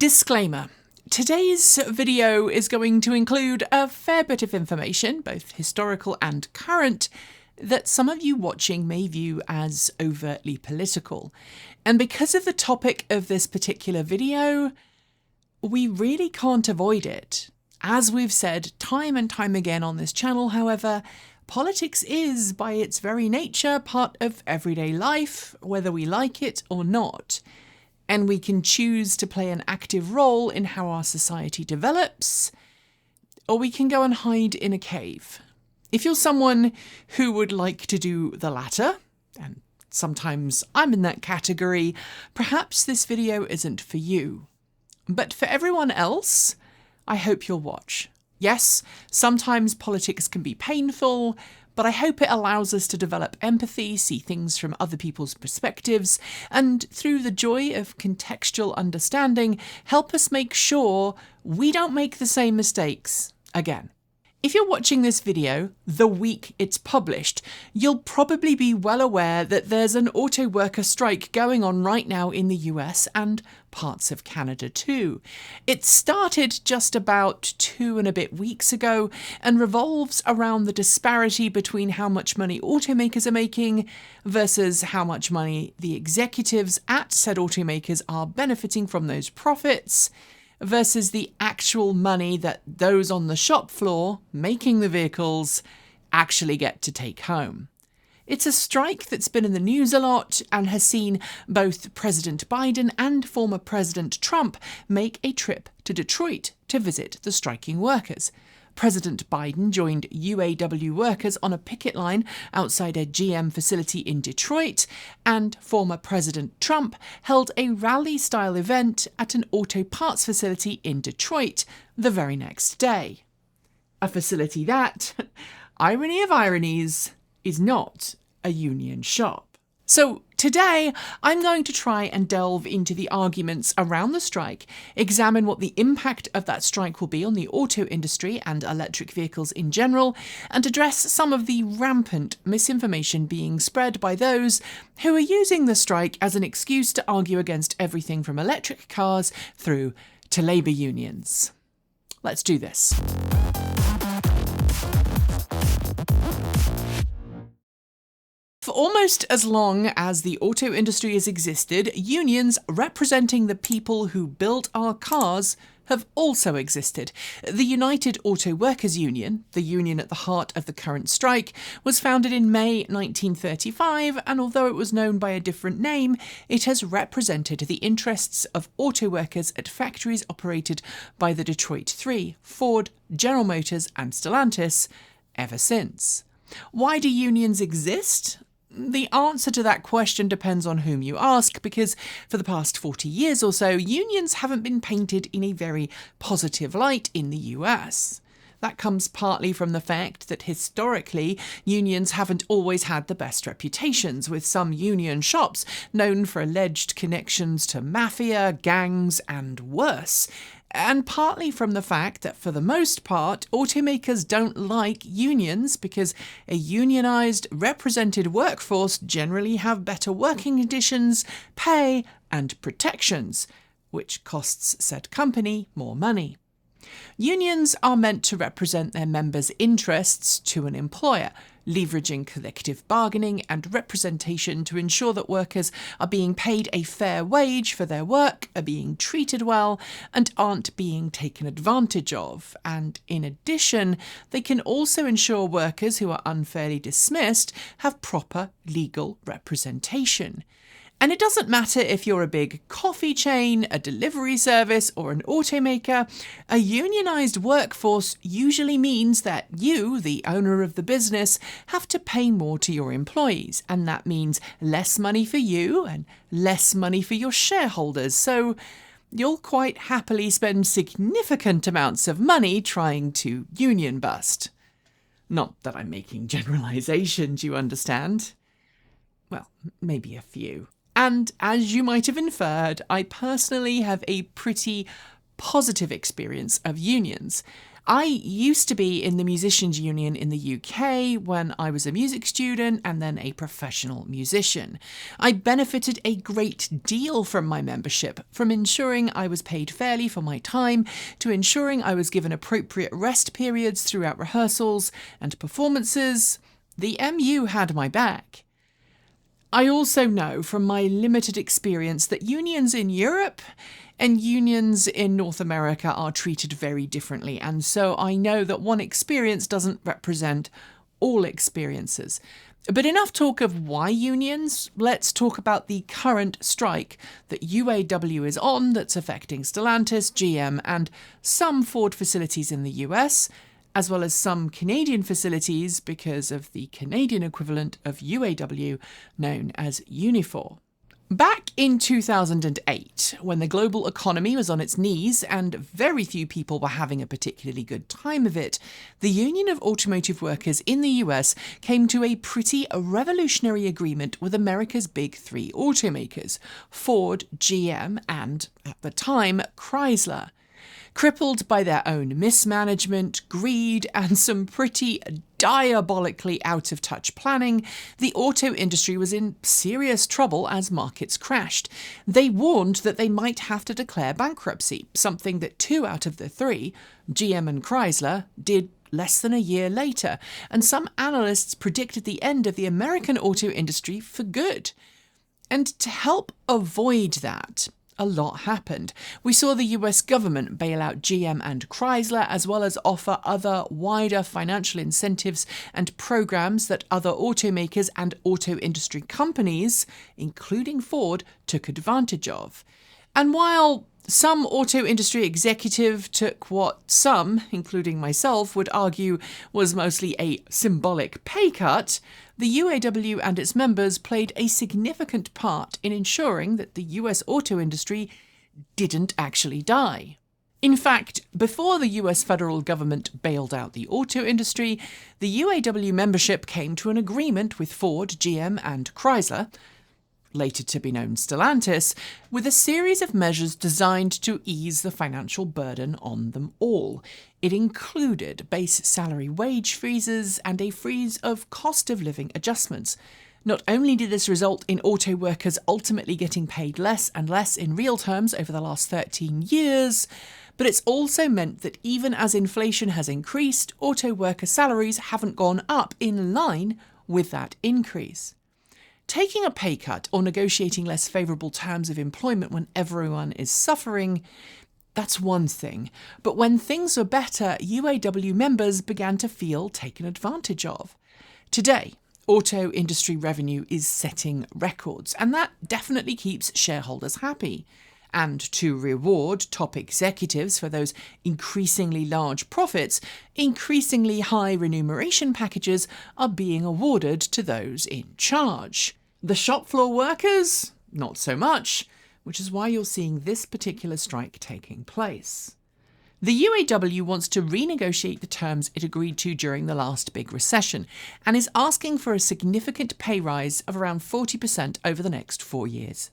Disclaimer. Today's video is going to include a fair bit of information, both historical and current, that some of you watching may view as overtly political. And because of the topic of this particular video, we really can't avoid it. As we've said time and time again on this channel, however, politics is, by its very nature, part of everyday life, whether we like it or not. And we can choose to play an active role in how our society develops, or we can go and hide in a cave. If you're someone who would like to do the latter, and sometimes I'm in that category, perhaps this video isn't for you. But for everyone else, I hope you'll watch. Yes, sometimes politics can be painful, but I hope it allows us to develop empathy, see things from other people's perspectives, and through the joy of contextual understanding, help us make sure we don't make the same mistakes again. If you're watching this video the week it's published, you'll probably be well aware that there's an auto worker strike going on right now in the US and parts of Canada too. It started just about 2 and a bit weeks ago and revolves around the disparity between how much money automakers are making versus how much money the executives at said automakers are benefiting from those profits, versus the actual money that those on the shop floor making the vehicles actually get to take home. It's a strike that's been in the news a lot and has seen both President Biden and former President Trump make a trip to Detroit to visit the striking workers. President Biden joined UAW workers on a picket line outside a GM facility in Detroit, and former President Trump held a rally-style event at an auto parts facility in Detroit the very next day. A facility that, irony of ironies, is not a union shop. So today, I'm going to try and delve into the arguments around the strike, examine what the impact of that strike will be on the auto industry and electric vehicles in general, and address some of the rampant misinformation being spread by those who are using the strike as an excuse to argue against everything from electric cars through to labour unions. Let's do this. For almost as long as the auto industry has existed, unions representing the people who build our cars have also existed. The United Auto Workers Union, the union at the heart of the current strike, was founded in May 1935, and although it was known by a different name, it has represented the interests of auto workers at factories operated by the Detroit Three, Ford, General Motors and Stellantis ever since. Why do unions exist? The answer to that question depends on whom you ask, because for the past 40 years or so, unions haven't been painted in a very positive light in the US. That comes partly from the fact that historically, unions haven't always had the best reputations, with some union shops known for alleged connections to mafia, gangs, and worse. And partly from the fact that, for the most part, automakers don't like unions because a unionised, represented workforce generally have better working conditions, pay, and protections, which costs said company more money. Unions are meant to represent their members' interests to an employer, leveraging collective bargaining and representation to ensure that workers are being paid a fair wage for their work, are being treated well, and aren't being taken advantage of. And in addition, they can also ensure workers who are unfairly dismissed have proper legal representation. And it doesn't matter if you're a big coffee chain, a delivery service, or an automaker, a unionised workforce usually means that you, the owner of the business, have to pay more to your employees, and that means less money for you and less money for your shareholders. So you'll quite happily spend significant amounts of money trying to union bust. Not that I'm making generalisations, you understand. Well, maybe a few. And as you might have inferred, I personally have a pretty positive experience of unions. I used to be in the Musicians Union in the UK when I was a music student and then a professional musician. I benefited a great deal from my membership, from ensuring I was paid fairly for my time to ensuring I was given appropriate rest periods throughout rehearsals and performances. The MU had my back. I also know from my limited experience that unions in Europe and unions in North America are treated very differently, and so I know that one experience doesn't represent all experiences. But enough talk of why unions, let's talk about the current strike that UAW is on that's affecting Stellantis, GM and some Ford facilities in the US, as well as some Canadian facilities because of the Canadian equivalent of UAW known as Unifor. Back in 2008, when the global economy was on its knees and very few people were having a particularly good time of it, the Union of Automotive Workers in the US came to a pretty revolutionary agreement with America's big three automakers, Ford, GM and, at the time, Chrysler. Crippled by their own mismanagement, greed, and some pretty diabolically out-of-touch planning, the auto industry was in serious trouble as markets crashed. They warned that they might have to declare bankruptcy, something that 2 out of the 3, GM and Chrysler, did less than a year later, and some analysts predicted the end of the American auto industry for good. And to help avoid that, a lot happened. We saw the US government bail out GM and Chrysler, as well as offer other wider financial incentives and programs that other automakers and auto industry companies, including Ford, took advantage of. And while some auto industry executive took what some, including myself, would argue was mostly a symbolic pay cut, the UAW and its members played a significant part in ensuring that the US auto industry didn't actually die. In fact, before the US federal government bailed out the auto industry, the UAW membership came to an agreement with Ford, GM and Chrysler, later to be known Stellantis, with a series of measures designed to ease the financial burden on them all. It included base salary wage freezes and a freeze of cost of living adjustments. Not only did this result in auto workers ultimately getting paid less and less in real terms over the last 13 years, but it's also meant that even as inflation has increased, auto worker salaries haven't gone up in line with that increase. Taking a pay cut or negotiating less favourable terms of employment when everyone is suffering, that's one thing. But when things were better, UAW members began to feel taken advantage of. Today, auto industry revenue is setting records, and that definitely keeps shareholders happy. And to reward top executives for those increasingly large profits, increasingly high remuneration packages are being awarded to those in charge. The shop floor workers? Not so much, which is why you're seeing this particular strike taking place. The UAW wants to renegotiate the terms it agreed to during the last big recession and is asking for a significant pay rise of around 40% over the next 4 years.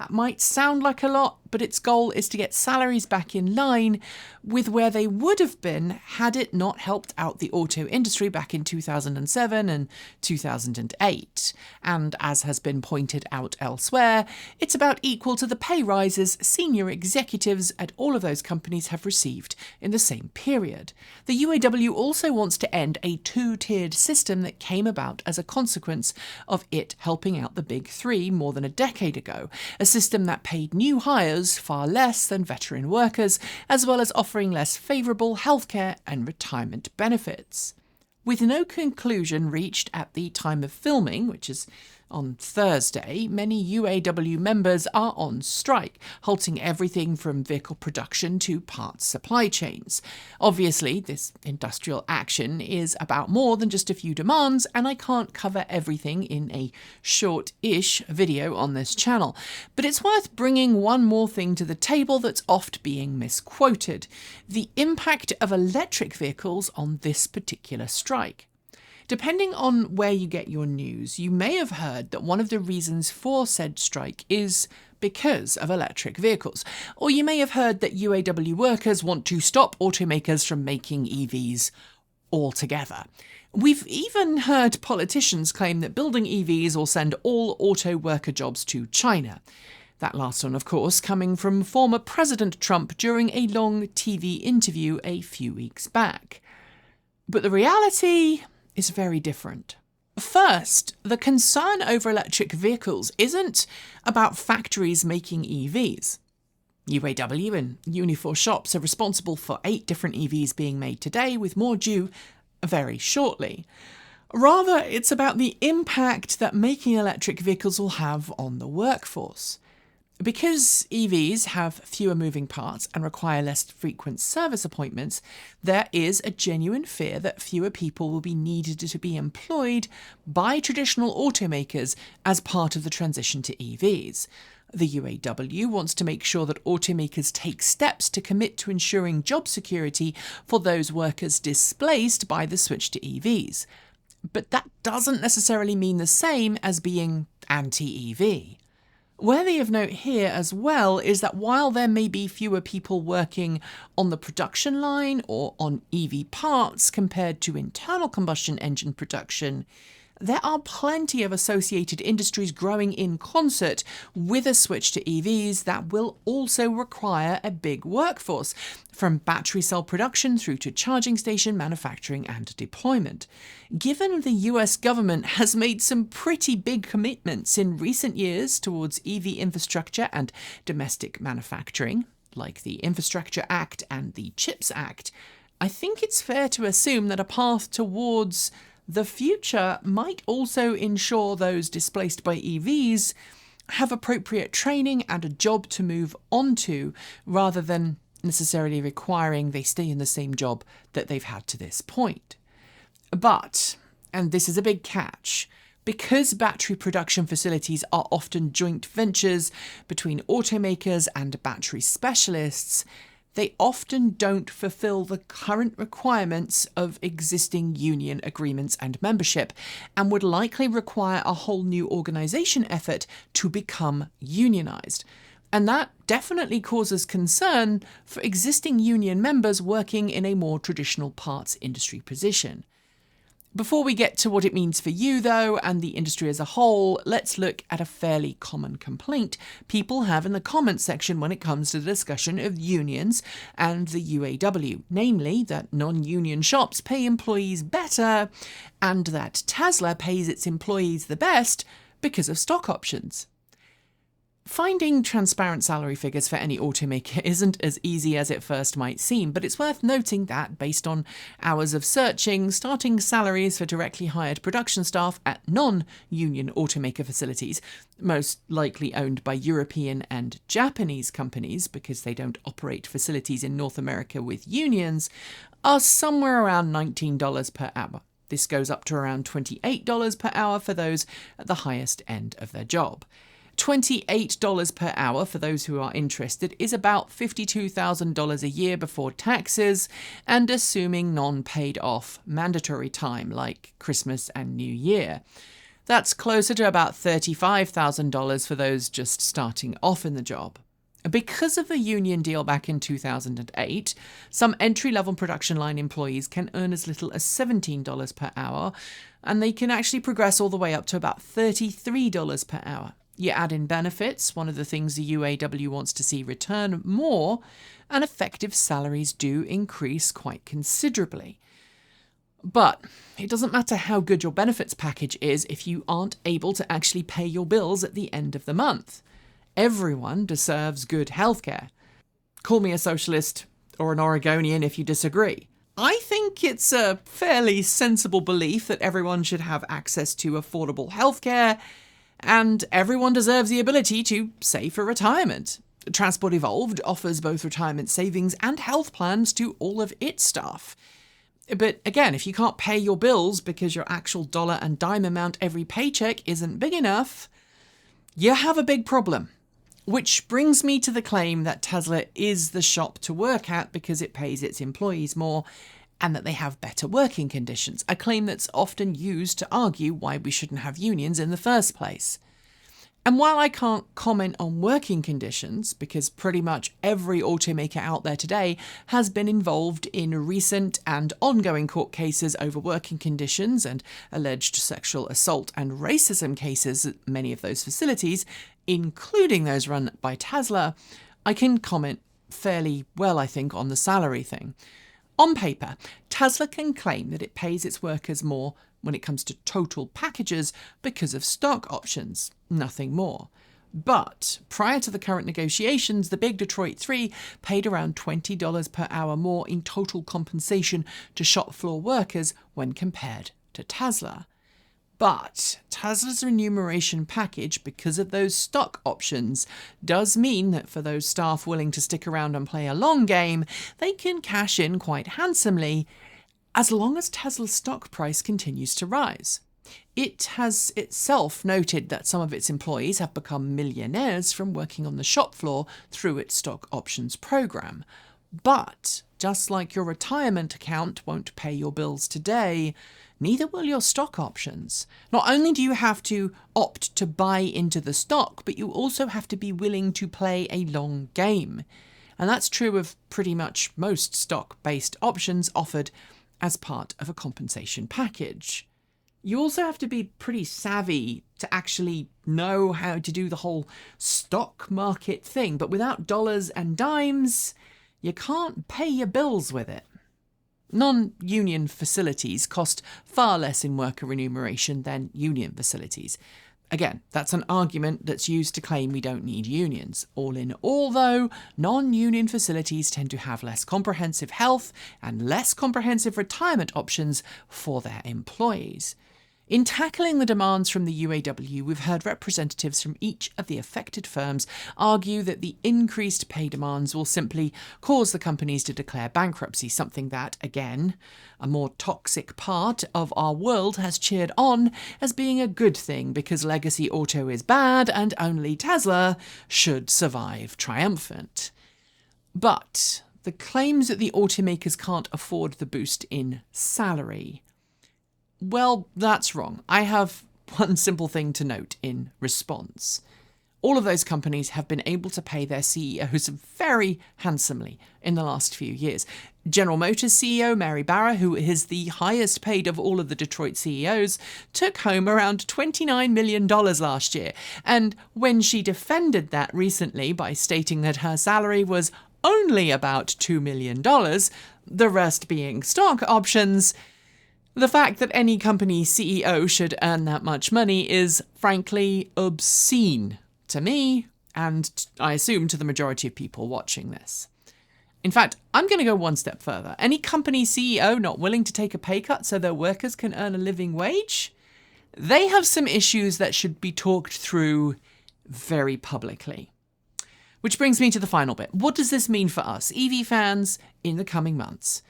That might sound like a lot, but its goal is to get salaries back in line with where they would have been had it not helped out the auto industry back in 2007 and 2008. And as has been pointed out elsewhere, it's about equal to the pay rises senior executives at all of those companies have received in the same period. The UAW also wants to end a 2-tiered system that came about as a consequence of it helping out the big three more than a decade ago, a system that paid new hires far less than veteran workers, as well as offering less favourable healthcare and retirement benefits. With no conclusion reached at the time of filming, which is on Thursday, many UAW members are on strike, halting everything from vehicle production to parts supply chains. Obviously, this industrial action is about more than just a few demands, and I can't cover everything in a short-ish video on this channel. But it's worth bringing one more thing to the table that's oft being misquoted: the impact of electric vehicles on this particular strike. Depending on where you get your news, you may have heard that one of the reasons for said strike is because of electric vehicles. Or you may have heard that UAW workers want to stop automakers from making EVs altogether. We've even heard politicians claim that building EVs will send all auto worker jobs to China. That last one, of course, coming from former President Trump during a long TV interview a few weeks back. But the reality is very different. First, the concern over electric vehicles isn't about factories making EVs. UAW and Unifor shops are responsible for 8 different EVs being made today, with more due very shortly. Rather, it's about the impact that making electric vehicles will have on the workforce. Because EVs have fewer moving parts and require less frequent service appointments, there is a genuine fear that fewer people will be needed to be employed by traditional automakers as part of the transition to EVs. The UAW wants to make sure that automakers take steps to commit to ensuring job security for those workers displaced by the switch to EVs. But that doesn't necessarily mean the same as being anti-EV. Worthy of note here as well is that while there may be fewer people working on the production line or on EV parts compared to internal combustion engine production, there are plenty of associated industries growing in concert with a switch to EVs that will also require a big workforce, from battery cell production through to charging station manufacturing and deployment. Given the US government has made some pretty big commitments in recent years towards EV infrastructure and domestic manufacturing, like the Infrastructure Act and the CHIPS Act, I think it's fair to assume that a path towards the future might also ensure those displaced by EVs have appropriate training and a job to move on to, rather than necessarily requiring they stay in the same job that they've had to this point. But, and this is a big catch, because battery production facilities are often joint ventures between automakers and battery specialists, they often don't fulfill the current requirements of existing union agreements and membership, and would likely require a whole new organisation effort to become unionised. And that definitely causes concern for existing union members working in a more traditional parts industry position. Before we get to what it means for you, though, and the industry as a whole, let's look at a fairly common complaint people have in the comments section when it comes to the discussion of unions and the UAW, namely that non-union shops pay employees better and that Tesla pays its employees the best because of stock options. Finding transparent salary figures for any automaker isn't as easy as it first might seem, but it's worth noting that, based on hours of searching, starting salaries for directly hired production staff at non-union automaker facilities, most likely owned by European and Japanese companies because they don't operate facilities in North America with unions, are somewhere around $19 per hour. This goes up to around $28 per hour for those at the highest end of their job. $28 per hour, for those who are interested, is about $52,000 a year before taxes and assuming non-paid off mandatory time like Christmas and New Year. That's closer to about $35,000 for those just starting off in the job. Because of the union deal back in 2008, some entry-level production line employees can earn as little as $17 per hour, and they can actually progress all the way up to about $33 per hour. You add in benefits, one of the things the UAW wants to see return more, and effective salaries do increase quite considerably. But it doesn't matter how good your benefits package is if you aren't able to actually pay your bills at the end of the month. Everyone deserves good healthcare. Call me a socialist or an Oregonian if you disagree. I think it's a fairly sensible belief that everyone should have access to affordable healthcare, and everyone deserves the ability to save for retirement. Transport Evolved offers both retirement savings and health plans to all of its staff. But again, if you can't pay your bills because your actual dollar and dime amount every paycheck isn't big enough, you have a big problem. Which brings me to the claim that Tesla is the shop to work at because it pays its employees more and that they have better working conditions, a claim that's often used to argue why we shouldn't have unions in the first place. And while I can't comment on working conditions, because pretty much every automaker out there today has been involved in recent and ongoing court cases over working conditions and alleged sexual assault and racism cases at many of those facilities, including those run by Tesla, I can comment fairly well, I think, on the salary thing. On paper, Tesla can claim that it pays its workers more when it comes to total packages because of stock options, nothing more. But prior to the current negotiations, the big Detroit Three paid around $20 per hour more in total compensation to shop floor workers when compared to Tesla. But Tesla's remuneration package, because of those stock options, does mean that for those staff willing to stick around and play a long game, they can cash in quite handsomely as long as Tesla's stock price continues to rise. It has itself noted that some of its employees have become millionaires from working on the shop floor through its stock options program. But just like your retirement account won't pay your bills today, neither will your stock options. Not only do you have to opt to buy into the stock, but you also have to be willing to play a long game. And that's true of pretty much most stock-based options offered as part of a compensation package. You also have to be pretty savvy to actually know how to do the whole stock market thing, but without dollars and dimes, you can't pay your bills with it. Non-union facilities cost far less in worker remuneration than union facilities. Again, that's an argument that's used to claim we don't need unions. All in all, though, non-union facilities tend to have less comprehensive health and less comprehensive retirement options for their employees. In tackling the demands from the UAW, we've heard representatives from each of the affected firms argue that the increased pay demands will simply cause the companies to declare bankruptcy, something that, again, a more toxic part of our world has cheered on as being a good thing because legacy auto is bad and only Tesla should survive triumphant. But the claims that the automakers can't afford the boost in salary, well, that's wrong. I have one simple thing to note in response. All of those companies have been able to pay their CEOs very handsomely in the last few years. General Motors CEO Mary Barra, who is the highest paid of all of the Detroit CEOs, took home around $29 million last year. And when she defended that recently by stating that her salary was only about $2 million, the rest being stock options, the fact that any company CEO should earn that much money is, frankly, obscene to me, and I assume to the majority of people watching this. In fact, I'm going to go one step further. Any company CEO not willing to take a pay cut so their workers can earn a living wage? They have some issues that should be talked through very publicly. Which brings me to the final bit. What does this mean for us, EV fans, in the coming months?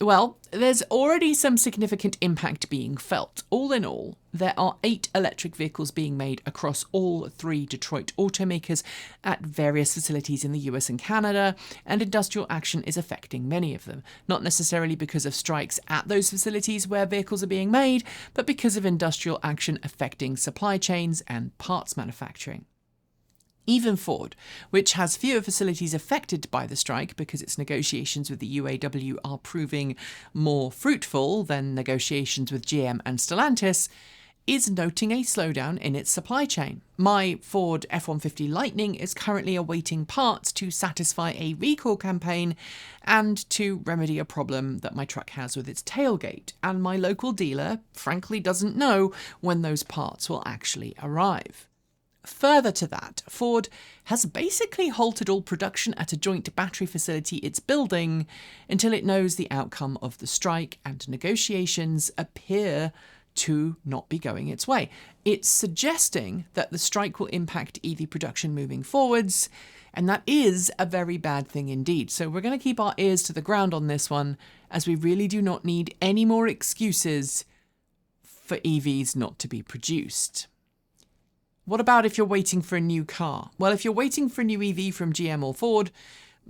Well, there's already some significant impact being felt. All in all, there are 8 electric vehicles being made across all 3 Detroit automakers at various facilities in the US and Canada, and industrial action is affecting many of them, not necessarily because of strikes at those facilities where vehicles are being made, but because of industrial action affecting supply chains and parts manufacturing. Even Ford, which has fewer facilities affected by the strike because its negotiations with the UAW are proving more fruitful than negotiations with GM and Stellantis, is noting a slowdown in its supply chain. My Ford F-150 Lightning is currently awaiting parts to satisfy a recall campaign and to remedy a problem that my truck has with its tailgate, and my local dealer frankly doesn't know when those parts will actually arrive. Further to that, Ford has basically halted all production at a joint battery facility it's building until it knows the outcome of the strike, and negotiations appear to not be going its way. It's suggesting that the strike will impact EV production moving forwards, and that is a very bad thing indeed. So we're going to keep our ears to the ground on this one, as we really do not need any more excuses for EVs not to be produced. What about if you're waiting for a new car? Well, if you're waiting for a new EV from GM or Ford,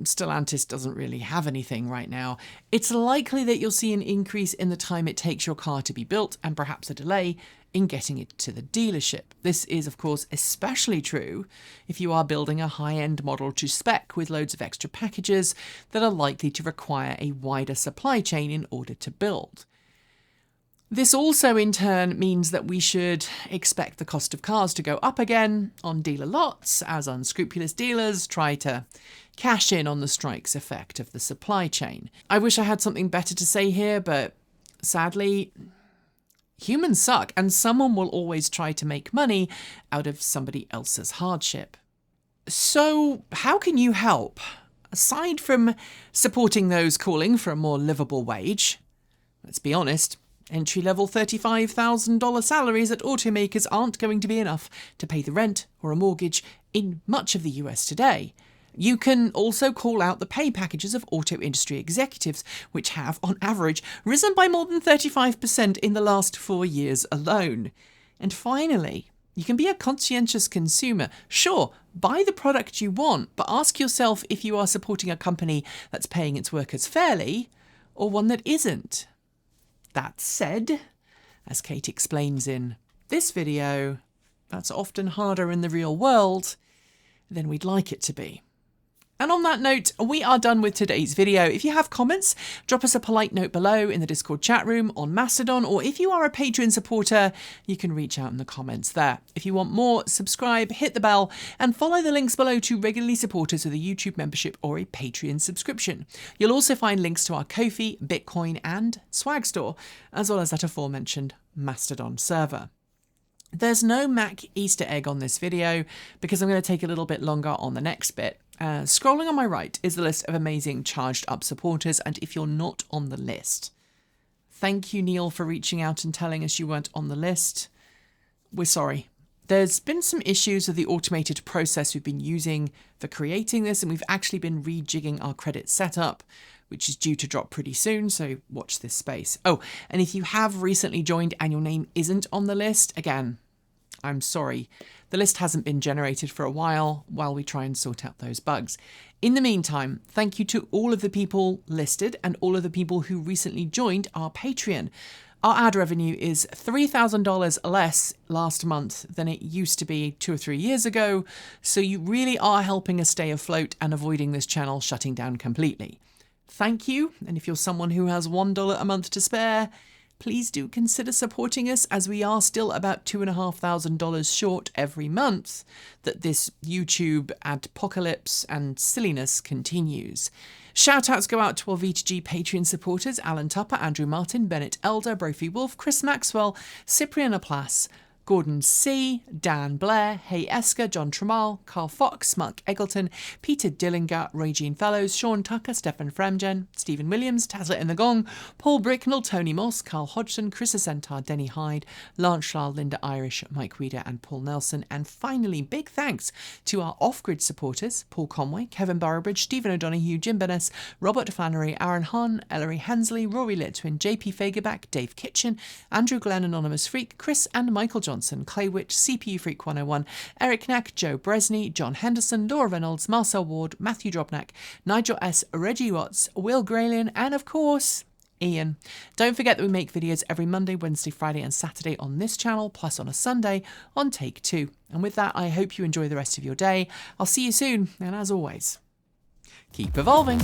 Stellantis doesn't really have anything right now. It's likely that you'll see an increase in the time it takes your car to be built and perhaps a delay in getting it to the dealership. This is, of course, especially true if you are building a high-end model to spec with loads of extra packages that are likely to require a wider supply chain in order to build. This also, in turn, means that we should expect the cost of cars to go up again on dealer lots as unscrupulous dealers try to cash in on the strike's effect of the supply chain. I wish I had something better to say here, but sadly, humans suck, and someone will always try to make money out of somebody else's hardship. So, how can you help? Aside from supporting those calling for a more livable wage, let's be honest, entry-level $35,000 salaries at automakers aren't going to be enough to pay the rent or a mortgage in much of the US today. You can also call out the pay packages of auto industry executives, which have, on average, risen by more than 35% in the last 4 years alone. And finally, you can be a conscientious consumer. Sure, buy the product you want, but ask yourself if you are supporting a company that's paying its workers fairly or one that isn't. That said, as Kate explains in this video, that's often harder in the real world than we'd like it to be. And on that note, we are done with today's video. If you have comments, drop us a polite note below in the Discord chat room on Mastodon, or if you are a Patreon supporter, you can reach out in the comments there. If you want more, subscribe, hit the bell, and follow the links below to regularly support us with a YouTube membership or a Patreon subscription. You'll also find links to our Ko-fi, Bitcoin, and Swag store, as well as that aforementioned Mastodon server. There's no Mac Easter egg on this video because I'm going to take a little bit longer on the next bit. Scrolling on my right is the list of amazing charged up supporters, and if you're not on the list, thank you, Neil, for reaching out and telling us you weren't on the list. We're sorry. There's been some issues with the automated process we've been using for creating this, and we've actually been rejigging our credit setup, which is due to drop pretty soon, so watch this space. Oh, and if you have recently joined and your name isn't on the list, again, I'm sorry. The list hasn't been generated for a while we try and sort out those bugs. In the meantime, thank you to all of the people listed and all of the people who recently joined our Patreon. Our ad revenue is $3,000 less last month than it used to be 2 or 3 years ago, so you really are helping us stay afloat and avoiding this channel shutting down completely. Thank you, and if you're someone who has $1 a month to spare, please do consider supporting us, as we are still about $2,500 short every month that this YouTube adpocalypse and silliness continues. Shoutouts go out to our V2G Patreon supporters: Alan Tupper, Andrew Martin, Bennett Elder, Brophy Wolf, Chris Maxwell, Cyprian Laplace, Gordon C., Dan Blair, Hay Esker, John Tramal, Carl Fox, Mark Eggleton, Peter Dillinger, Regine Fellows, Sean Tucker, Stefan Fremgen, Stephen Williams, Tazza in the Gong, Paul Bricknell, Tony Moss, Carl Hodgson, Chris Asentar, Denny Hyde, Lance Schall, Linda Irish, Mike Weeder, and Paul Nelson. And finally, big thanks to our off-grid supporters: Paul Conway, Kevin Burrowbridge, Stephen O'Donoghue, Jim Bennis, Robert Flannery, Aaron Hahn, Ellery Hensley, Rory Litwin, JP Fagerback, Dave Kitchen, Andrew Glenn, Anonymous Freak, Chris and Michael Johnson, Clay Witch, CPU Freak 101, Eric Knack, Joe Bresney, John Henderson, Laura Reynolds, Marcel Ward, Matthew Drobnak, Nigel S., Reggie Watts, Will Graylian, and of course, Ian. Don't forget that we make videos every Monday, Wednesday, Friday, and Saturday on this channel, plus on a Sunday on Take 2. And with that, I hope you enjoy the rest of your day. I'll see you soon, and as always, keep evolving.